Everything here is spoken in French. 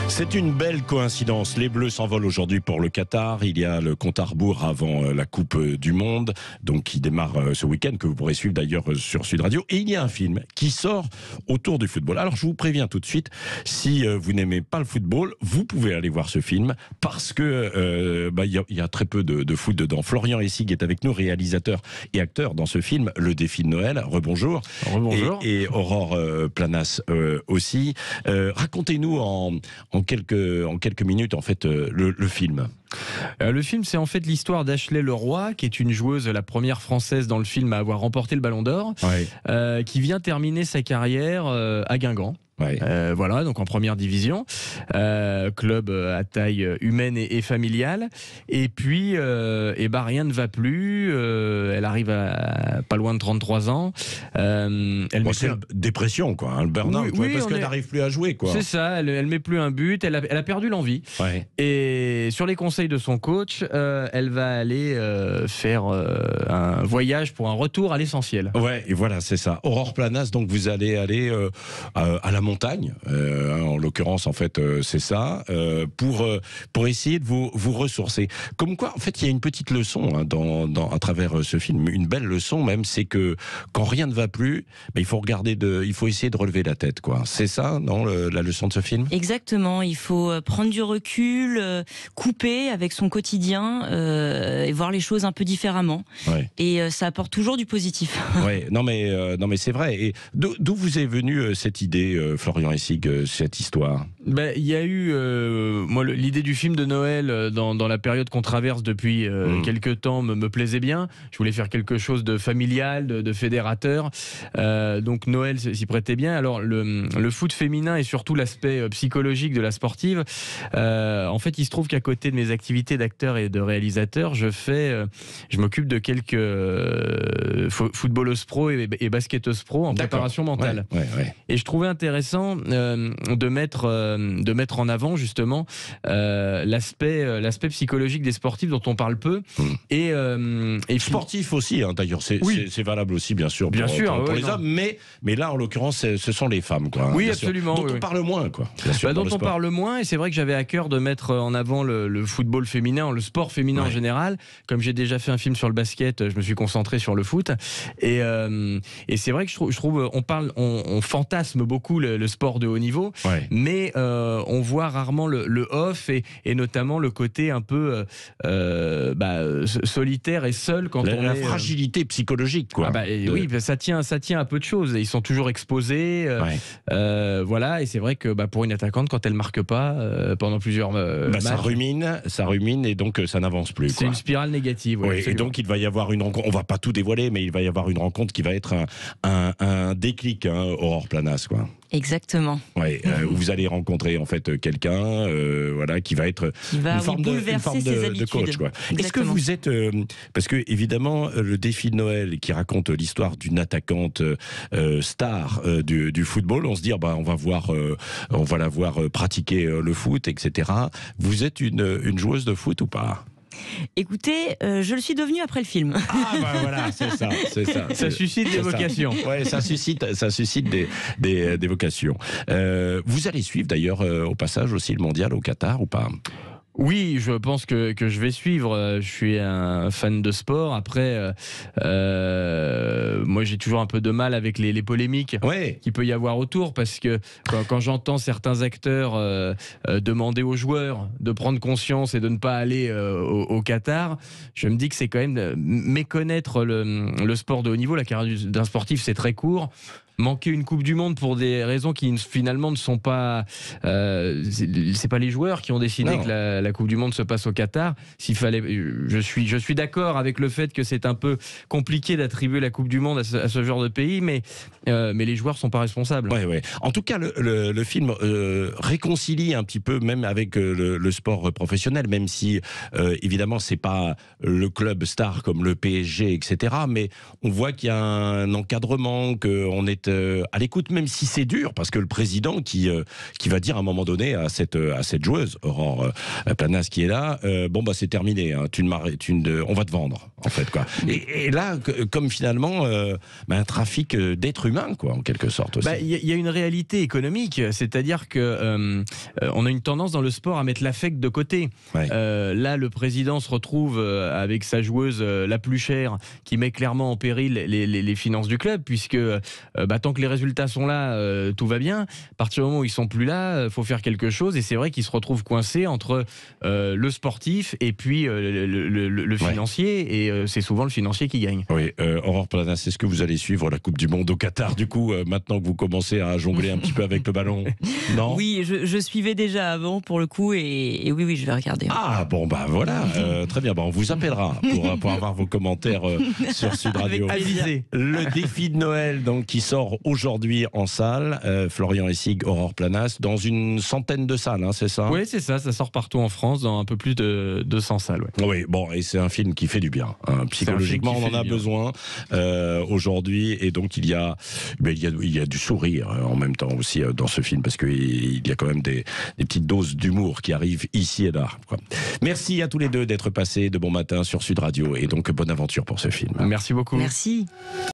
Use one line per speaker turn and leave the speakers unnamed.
C'est une belle coïncidence. Les Bleus s'envolent aujourd'hui pour le Qatar. Il y a le compte à rebours avant la Coupe du Monde, donc qui démarre ce week-end, que vous pourrez suivre d'ailleurs sur Sud Radio. Et il y a un film qui sort autour du football. Alors je vous préviens tout de suite, si vous n'aimez pas le football, vous pouvez aller voir ce film parce que il y a très peu de foot dedans. Florian Hessig est avec nous, réalisateur et acteur dans ce film Le Défi de Noël. Rebonjour.
Rebonjour.
Et Aurore Planas aussi. Racontez-nous en quelques minutes en fait le film.
Le film, c'est en fait l'histoire d'Ashley Leroy, qui est une joueuse, la première française dans le film à avoir remporté le Ballon d'Or, qui vient terminer sa carrière à Guingamp. Voilà, donc en première division, club à taille humaine et familiale. Et puis, rien ne va plus. Elle arrive à pas loin de 33 ans.
C'est une dépression, quoi, hein, le burn-out, parce qu'elle n'arrive plus à jouer, quoi.
C'est ça. Elle met plus un but. Elle a perdu l'envie. Et sur les conseils de son coach, elle va aller faire un voyage pour un retour à l'essentiel.
Ouais, et voilà, c'est ça. Aurore Planas, donc vous allez aller à la montagne, en l'occurrence en fait c'est ça, pour essayer de vous ressourcer. Comme quoi en fait il y a une petite leçon à travers ce film, une belle leçon même, c'est que quand rien ne va plus, il faut il faut essayer de relever la tête, quoi. C'est ça, non, la leçon de ce film?
Exactement, il faut prendre du recul, couper avec son quotidien et voir les choses un peu différemment. Et ça apporte toujours du positif.
Non mais c'est vrai. Et d'où vous est venue cette idée, Florian Hessig, cette histoire?
Il y a eu l'idée du film de Noël dans la période qu'on traverse depuis quelques temps me plaisait bien. Je voulais faire quelque chose de familial, de fédérateur. Donc Noël s'y prêtait bien. Alors le foot féminin et surtout l'aspect psychologique de la sportive. En fait, il se trouve qu'à côté de mes activités d'acteur et de réalisateur, je m'occupe de quelques footballeuses pro et basketteuses pro en préparation mentale. Et je trouvais intéressant de mettre en avant justement l'aspect psychologique des sportifs dont on parle peu. Et
sportifs aussi, hein, d'ailleurs, c'est valable aussi bien sûr pour les hommes, mais là en l'occurrence ce sont les femmes, quoi.
Oui, absolument.
Dont on parle moins, quoi.
Dont on parle moins, et c'est vrai que j'avais à cœur de mettre en avant le football féminin, le sport féminin en général. Comme j'ai déjà fait un film sur le basket, je me suis concentré sur le foot. Et c'est vrai que je trouve on fantasme beaucoup le sport de haut niveau, mais on voit rarement le off et notamment le côté un peu solitaire et seul quand
la fragilité psychologique, quoi.
Oui, ça tient à peu de choses. Ils sont toujours exposés, voilà. Et c'est vrai que pour une attaquante, quand elle marque pas pendant plusieurs matchs,
ça rumine et donc ça n'avance plus.
C'est une spirale négative.
Et donc il va y avoir une rencontre. On va pas tout dévoiler, mais il va y avoir une rencontre qui va être un déclic, Aurore Planas, quoi.
Exactement.
Vous allez rencontrer en fait quelqu'un, qui va être une forme de coach, quoi. Est-ce que vous êtes, parce que évidemment le défi de Noël qui raconte l'histoire d'une attaquante star du football, on se dit on va la voir pratiquer le foot, etc. Vous êtes une joueuse de foot ou pas?
Écoutez, je le suis devenue après le film.
Voilà, c'est ça.
Ça suscite des vocations.
Ça suscite des vocations. Vous allez suivre d'ailleurs au passage aussi le mondial au Qatar ou pas?
Oui, je pense que je vais suivre. Je suis un fan de sport. Après, moi, j'ai toujours un peu de mal avec les polémiques qu'il peut y avoir autour, parce que quand j'entends certains acteurs demander aux joueurs de prendre conscience et de ne pas aller au Qatar, je me dis que c'est quand même méconnaître le sport de haut niveau. La carrière d'un sportif, c'est très court. Manquer une Coupe du Monde pour des raisons qui finalement ne sont pas... c'est pas les joueurs qui ont décidé que la Coupe du Monde se passe au Qatar. Je suis d'accord avec le fait que c'est un peu compliqué d'attribuer la Coupe du Monde à ce genre de pays, mais les joueurs sont pas responsables.
En tout cas, le film réconcilie un petit peu même avec le sport professionnel, même si évidemment c'est pas le club star comme le PSG, etc. Mais on voit qu'il y a un encadrement, qu'on est reste à l'écoute, même si c'est dur, parce que le président qui va dire à un moment donné à cette joueuse, Aurore Planas, qui est là, bon bah c'est terminé, hein, on va te vendre, en fait, quoi. Et là, comme finalement, un trafic d'êtres humains, quoi, en quelque sorte aussi.
Il y a une réalité économique, c'est-à-dire que on a une tendance dans le sport à mettre l'affect de côté. Ouais. Là, le président se retrouve avec sa joueuse la plus chère, qui met clairement en péril les finances du club, puisque tant que les résultats sont là, tout va bien. À partir du moment où ils sont plus là, il faut faire quelque chose. Et c'est vrai qu'il se retrouve coincé entre le sportif et puis le financier. Et c'est souvent le financier qui gagne.
Oui, Aurore Planas, est-ce que vous allez suivre la Coupe du Monde au Qatar, du coup, maintenant que vous commencez à jongler un petit peu avec le ballon? Non.
Oui, je suivais déjà avant, pour le coup, et oui, je vais regarder.
Ah, bon, bah voilà, très bien. On vous appellera pour avoir vos commentaires sur Sud Radio. Le défi de Noël, donc, qui sort aujourd'hui en salle. Florian Hessig, Aurore Planas, dans une centaine de salles, hein, c'est ça?
Oui, c'est ça. Ça sort partout en France, dans un peu plus de 200 salles. Ouais.
Oui, bon, et c'est un film qui fait du bien. Hein. Psychologiquement, on en a besoin aujourd'hui. Et donc, il y a du sourire en même temps aussi dans ce film, parce qu'il y a quand même des petites doses d'humour qui arrivent ici et là, quoi. Merci à tous les deux d'être passés de bon matin sur Sud Radio, et donc bonne aventure pour ce film.
Merci beaucoup.
Merci.